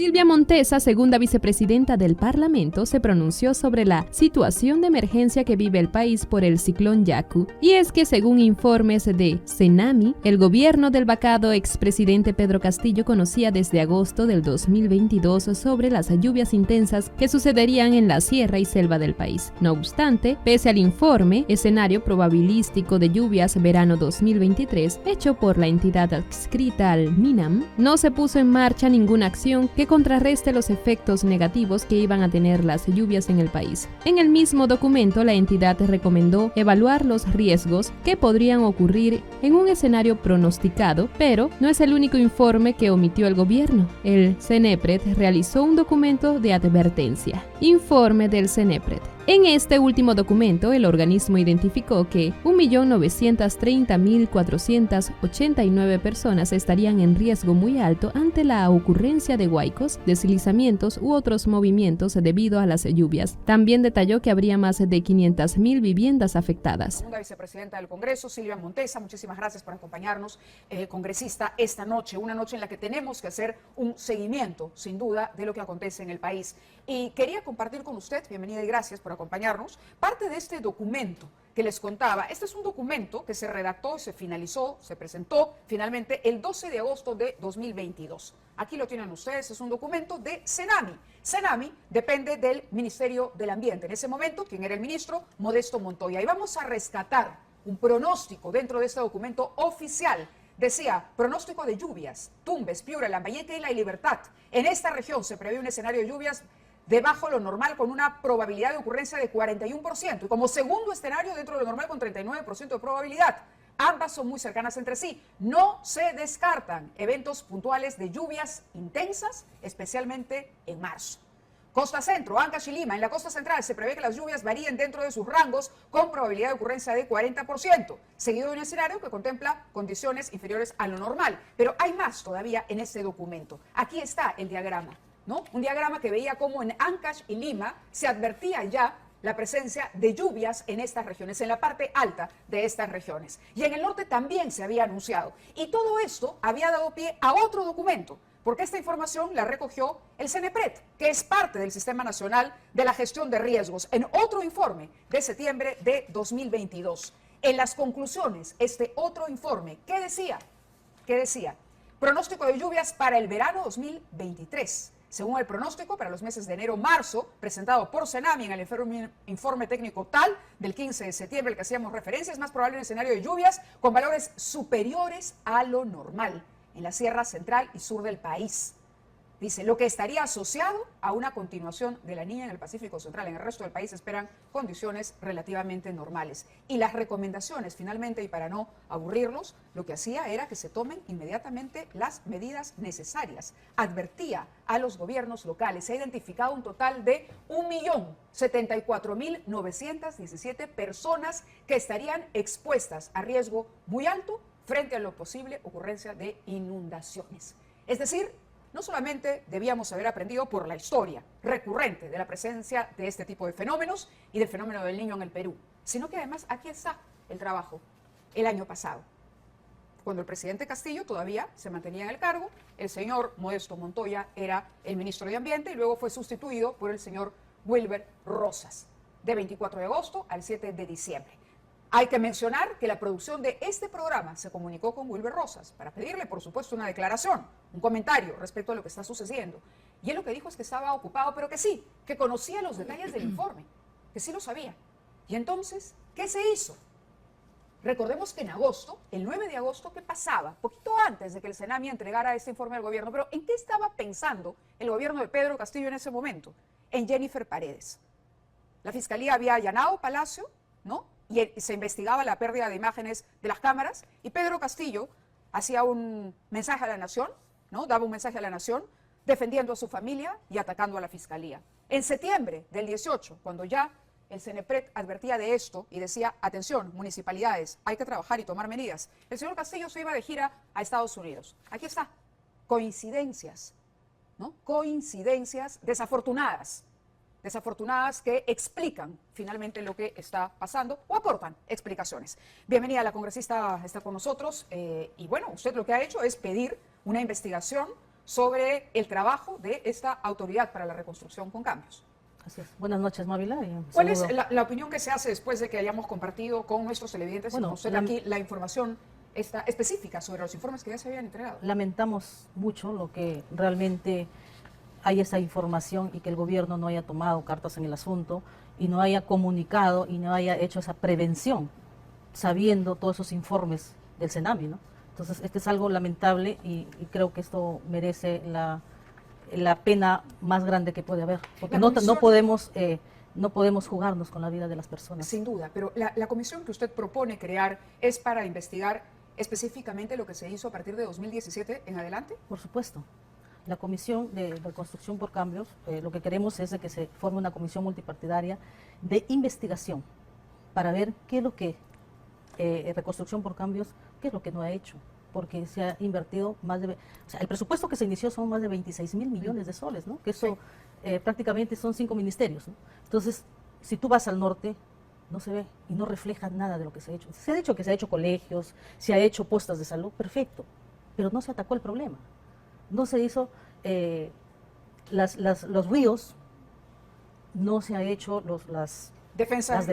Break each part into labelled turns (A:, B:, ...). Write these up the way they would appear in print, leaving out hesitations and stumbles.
A: Silvia Montesa, segunda vicepresidenta del Parlamento, se pronunció sobre la situación de emergencia que vive el país por el ciclón Yaku. Y es que, según informes de Cenami, el gobierno del vacado expresidente Pedro Castillo conocía desde agosto del 2022 sobre las lluvias intensas que sucederían en la sierra y selva del país. No obstante, pese al informe Escenario Probabilístico de Lluvias Verano 2023, hecho por la entidad adscrita al MINAM, no se puso en marcha ninguna acción que contrarreste los efectos negativos que iban a tener las lluvias en el país. En el mismo documento, la entidad recomendó evaluar los riesgos que podrían ocurrir en un escenario pronosticado, pero no es el único informe que omitió el gobierno. El CENEPRED realizó un documento de advertencia. Informe del CENEPRED. En este último documento, el organismo identificó que 1.930.489 personas estarían en riesgo muy alto ante la ocurrencia de huaicos, deslizamientos u otros movimientos debido a las lluvias. También detalló que habría más de 500.000 viviendas afectadas.
B: Segunda vicepresidenta del Congreso, Silvia Montesa, muchísimas gracias por acompañarnos, congresista, esta noche, una noche en la que tenemos que hacer un seguimiento, sin duda, de lo que acontece en el país. Y quería compartir con usted, bienvenida y gracias por acompañarnos, parte de este documento que les contaba. Este es un documento que se redactó, se finalizó, se presentó finalmente el 12 de agosto de 2022. Aquí lo tienen ustedes, es un documento de Cenami. Cenami depende del Ministerio del Ambiente. En ese momento, ¿quién era el ministro? Modesto Montoya. Y vamos a rescatar un pronóstico dentro de este documento oficial. Decía, pronóstico de lluvias, Tumbes, Piura, Lambayeque y La Libertad. En esta región se prevé un escenario de lluvias debajo de lo normal con una probabilidad de ocurrencia de 41% y como segundo escenario dentro de lo normal con 39% de probabilidad. Ambas son muy cercanas entre sí. No se descartan eventos puntuales de lluvias intensas, especialmente en marzo. Costa Centro, Ancash y Lima. En la costa central se prevé que las lluvias varíen dentro de sus rangos con probabilidad de ocurrencia de 40%, seguido de un escenario que contempla condiciones inferiores a lo normal. Pero hay más todavía en este documento. Aquí está el diagrama, ¿no? Un diagrama que veía cómo en Ancash y Lima se advertía ya la presencia de lluvias en estas regiones, en la parte alta de estas regiones. Y en el norte también se había anunciado. Y todo esto había dado pie a otro documento, porque esta información la recogió el CENEPRED, que es parte del Sistema Nacional de la Gestión de Riesgos, en otro informe de septiembre de 2022. En las conclusiones, este otro informe, ¿qué decía? ¿Qué decía? Pronóstico de lluvias para el verano 2023. Según el pronóstico, para los meses de enero-marzo, presentado por Cenami en el informe técnico tal del 15 de septiembre, al que hacíamos referencia, es más probable un escenario de lluvias con valores superiores a lo normal en la sierra central y sur del país. Dice, lo que estaría asociado a una continuación de la Niña en el Pacífico Central. En el resto del país esperan condiciones relativamente normales. Y las recomendaciones, finalmente, y para no aburrirlos, lo que hacía era que se tomen inmediatamente las medidas necesarias. Advertía a los gobiernos locales. Se ha identificado un total de 1.074.917 personas que estarían expuestas a riesgo muy alto frente a la posible ocurrencia de inundaciones. Es decir, no solamente debíamos haber aprendido por la historia recurrente de la presencia de este tipo de fenómenos y del fenómeno del Niño en el Perú, sino que además aquí está el trabajo el año pasado. Cuando el presidente Castillo todavía se mantenía en el cargo, el señor Modesto Montoya era el ministro de Ambiente y luego fue sustituido por el señor Wilber Rosas, de 24 de agosto al 7 de diciembre. Hay que mencionar que la producción de este programa se comunicó con Wilber Rosas para pedirle, por supuesto, una declaración, un comentario respecto a lo que está sucediendo. Y él lo que dijo es que estaba ocupado, pero que sí, que conocía los detalles del informe, que sí lo sabía. Y entonces, ¿qué se hizo? Recordemos que en agosto, el 9 de agosto, ¿qué pasaba? Poquito antes de que el Cenami entregara este informe al gobierno. Pero ¿en qué estaba pensando el gobierno de Pedro Castillo en ese momento? En Jennifer Paredes. La Fiscalía había allanado Palacio, ¿no? Y se investigaba la pérdida de imágenes de las cámaras y Pedro Castillo hacía un mensaje a la nación, ¿no? Daba un mensaje a la nación defendiendo a su familia y atacando a la Fiscalía. En septiembre del 18, cuando ya el CENEPRED advertía de esto y decía, atención, municipalidades, hay que trabajar y tomar medidas, el señor Castillo se iba de gira a Estados Unidos. Aquí está, coincidencias, ¿no? Coincidencias desafortunadas que explican finalmente lo que está pasando o aportan explicaciones. Bienvenida, la congresista está con nosotros y bueno, usted lo que ha hecho es pedir una investigación sobre el trabajo de esta autoridad para la reconstrucción con cambios.
C: Así es. Buenas noches, Mávila.
B: ¿Cuál es la opinión que se hace después de que hayamos compartido con nuestros televidentes y conocer aquí la información específica sobre los informes que ya se habían entregado?
C: Lamentamos mucho lo que realmente hay esa información y que el gobierno no haya tomado cartas en el asunto y no haya comunicado y no haya hecho esa prevención, sabiendo todos esos informes del CENAMI, ¿no? Entonces, este es algo lamentable y creo que esto merece la pena más grande que puede haber, porque no podemos jugarnos con la vida de las personas.
B: Sin duda, pero la comisión que usted propone crear es para investigar específicamente lo que se hizo a partir de 2017 en adelante.
C: Por supuesto. La Comisión de Reconstrucción por Cambios, lo que queremos es de que se forme una comisión multipartidaria de investigación para ver qué es lo que Reconstrucción por Cambios, qué es lo que no ha hecho, porque se ha invertido más de, o sea, el presupuesto que se inició son más de 26.000 millones de soles, ¿no? Que eso prácticamente son 5 ministerios, ¿no? Entonces, si tú vas al norte, no se ve y no refleja nada de lo que se ha hecho. Se ha dicho que se ha hecho colegios, se ha hecho postas de salud, perfecto, pero no se atacó el problema. No se hizo los ríos, no se ha hecho las defensas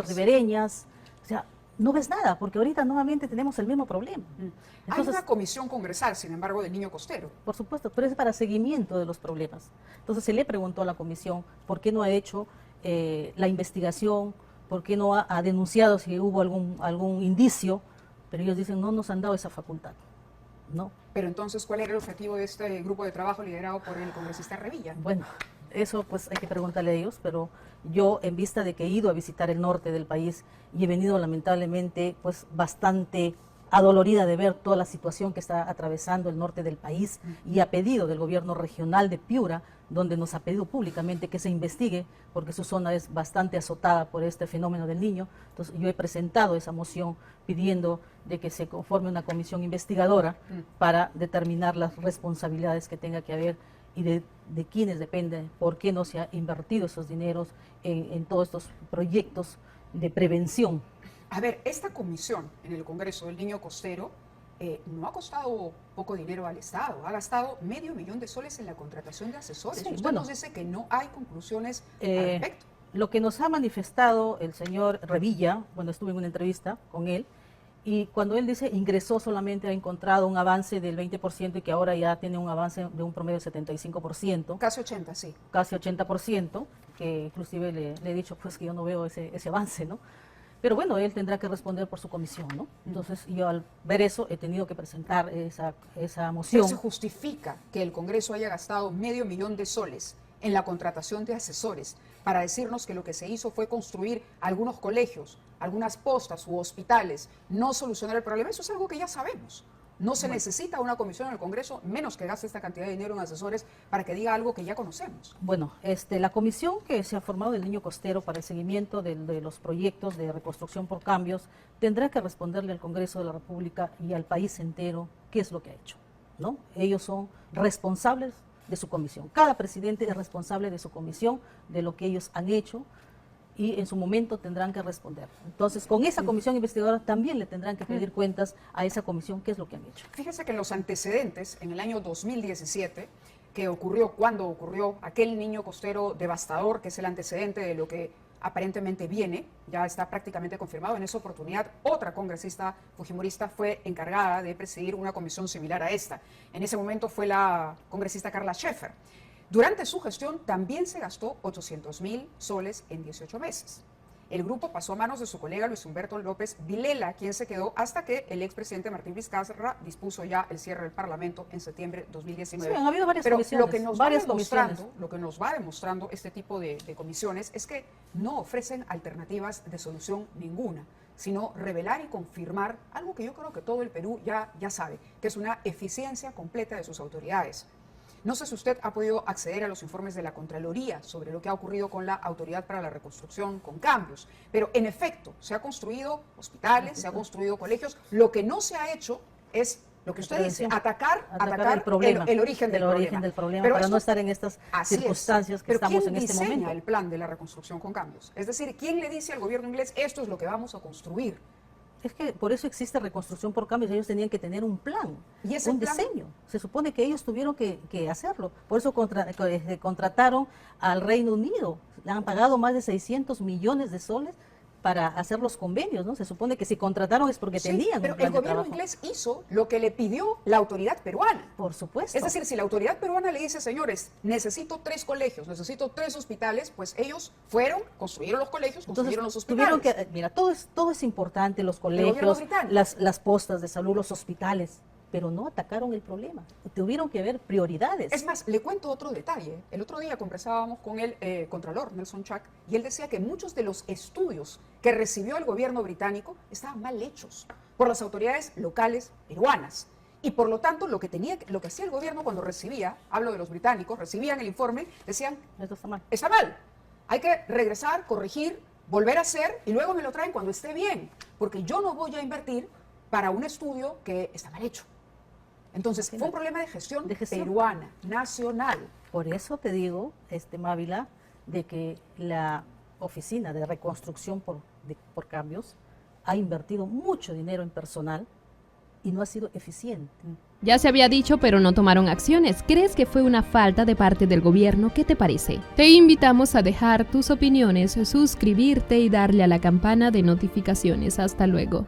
C: ribereñas, o sea, no ves nada, porque ahorita nuevamente tenemos el mismo problema.
B: Entonces, hay una comisión congresal, sin embargo, del Niño Costero.
C: Por supuesto, pero es para seguimiento de los problemas. Entonces se le preguntó a la comisión por qué no ha hecho la investigación, por qué no ha denunciado si hubo algún indicio, pero ellos dicen no nos han dado esa facultad, ¿no?
B: Pero entonces, ¿cuál era el objetivo de este grupo de trabajo liderado por el congresista Revilla?
C: Bueno, eso pues hay que preguntarle a ellos, pero yo en vista de que he ido a visitar el norte del país y he venido lamentablemente pues bastante adolorida de ver toda la situación que está atravesando el norte del país y a pedido del gobierno regional de Piura, donde nos ha pedido públicamente que se investigue porque su zona es bastante azotada por este fenómeno del Niño. Entonces yo he presentado esa moción pidiendo de que se conforme una comisión investigadora para determinar las responsabilidades que tenga que haber y de quiénes depende, por qué no se ha invertido esos dineros en todos estos proyectos de prevención.
B: A ver, esta comisión en el Congreso del Niño Costero no ha costado poco dinero al Estado, ha gastado $500,000 en la contratación de asesores. Sí, usted nos dice que no hay conclusiones al respecto.
C: Lo que nos ha manifestado el señor Revilla, cuando estuve en una entrevista con él, y cuando él dice ingresó solamente ha encontrado un avance del 20% y que ahora ya tiene un avance de un promedio del 75%.
B: Casi 80, sí.
C: Casi 80%, que inclusive le he dicho pues que yo no veo ese avance, ¿no? Pero bueno, él tendrá que responder por su comisión, ¿no? Entonces yo al ver eso he tenido que presentar esa moción.
B: ¿Pero se justifica que el Congreso haya gastado $500,000 en la contratación de asesores para decirnos que lo que se hizo fue construir algunos colegios, algunas postas u hospitales, no solucionar el problema? Eso es algo que ya sabemos. No se necesita una comisión en el Congreso, menos que gaste esta cantidad de dinero en asesores para que diga algo que ya conocemos.
C: Bueno, la comisión que se ha formado del Niño Costero para el seguimiento de los proyectos de reconstrucción por cambios tendrá que responderle al Congreso de la República y al país entero qué es lo que ha hecho, ¿no? Ellos son responsables de su comisión. Cada presidente es responsable de su comisión, de lo que ellos han hecho, y en su momento tendrán que responder. Entonces, con esa comisión investigadora también le tendrán que pedir cuentas a esa comisión qué es lo que han hecho.
B: Fíjese que los antecedentes, en el año 2017, que ocurrió, cuando ocurrió aquel Niño Costero devastador, que es el antecedente de lo que aparentemente viene, ya está prácticamente confirmado. En esa oportunidad, otra congresista fujimorista fue encargada de presidir una comisión similar a esta. En ese momento fue la congresista Carla Schaefer. Durante su gestión también se gastó $800,000 en 18 meses. El grupo pasó a manos de su colega Luis Humberto López Vilela, quien se quedó hasta que el expresidente Martín Vizcarra dispuso ya el cierre del Parlamento en septiembre de 2019.
C: Sí, han habido varias comisiones.
B: Lo que nos va demostrando este tipo de comisiones es que no ofrecen alternativas de solución ninguna, sino revelar y confirmar algo que yo creo que todo el Perú ya sabe, que es una eficiencia completa de sus autoridades. No sé si usted ha podido acceder a los informes de la Contraloría sobre lo que ha ocurrido con la Autoridad para la Reconstrucción con Cambios, pero en efecto se ha construido hospitales, se ha construido colegios. Lo que no se ha hecho es lo que usted dice, atacar
C: el problema,
B: el origen del problema.
C: Pero para no estar en estas circunstancias que estamos en este momento.
B: ¿Quién diseña el plan de la reconstrucción con cambios? Es decir, ¿quién le dice al gobierno inglés esto es lo que vamos a construir?
C: Es que por eso existe reconstrucción por cambios. Ellos tenían que tener un plan,
B: ¿Y ese
C: un
B: plan?
C: diseño. Se supone que ellos tuvieron que hacerlo. Por eso contrataron al Reino Unido. Le han pagado más de 600 millones de soles para hacer los convenios, ¿no? Se supone que si contrataron es porque
B: Sí,
C: tenían
B: pero
C: un plan
B: el
C: de
B: gobierno
C: trabajo.
B: inglés hizo lo que le pidió la autoridad peruana.
C: Por supuesto.
B: Es decir, si la autoridad peruana le dice, señores, necesito 3 colegios, necesito 3 hospitales, pues ellos fueron, construyeron los colegios, construyeron los hospitales.
C: tuvieron que, mira, todo es importante, los
B: gobierno
C: colegios,
B: británico.
C: las postas de salud, los hospitales, pero no atacaron el problema. Tuvieron que haber prioridades.
B: Es más, le cuento otro detalle. El otro día conversábamos con el contralor, Nelson Chuck, y él decía que muchos de los estudios que recibió el gobierno británico estaban mal hechos por las autoridades locales peruanas. Y por lo tanto, lo que hacía el gobierno cuando recibía, hablo de los británicos, recibían el informe, decían,
C: Esto está mal.
B: está mal, hay que regresar, corregir, volver a hacer, y luego me lo traen cuando esté bien, porque yo no voy a invertir para un estudio que está mal hecho. Entonces, fue un problema de gestión peruana, nacional.
C: Por eso te digo, Mávila, de que la Oficina de Reconstrucción por Cambios ha invertido mucho dinero en personal y no ha sido eficiente.
A: Ya se había dicho, pero no tomaron acciones. ¿Crees que fue una falta de parte del gobierno? ¿Qué te parece? Te invitamos a dejar tus opiniones, suscribirte y darle a la campana de notificaciones. Hasta luego.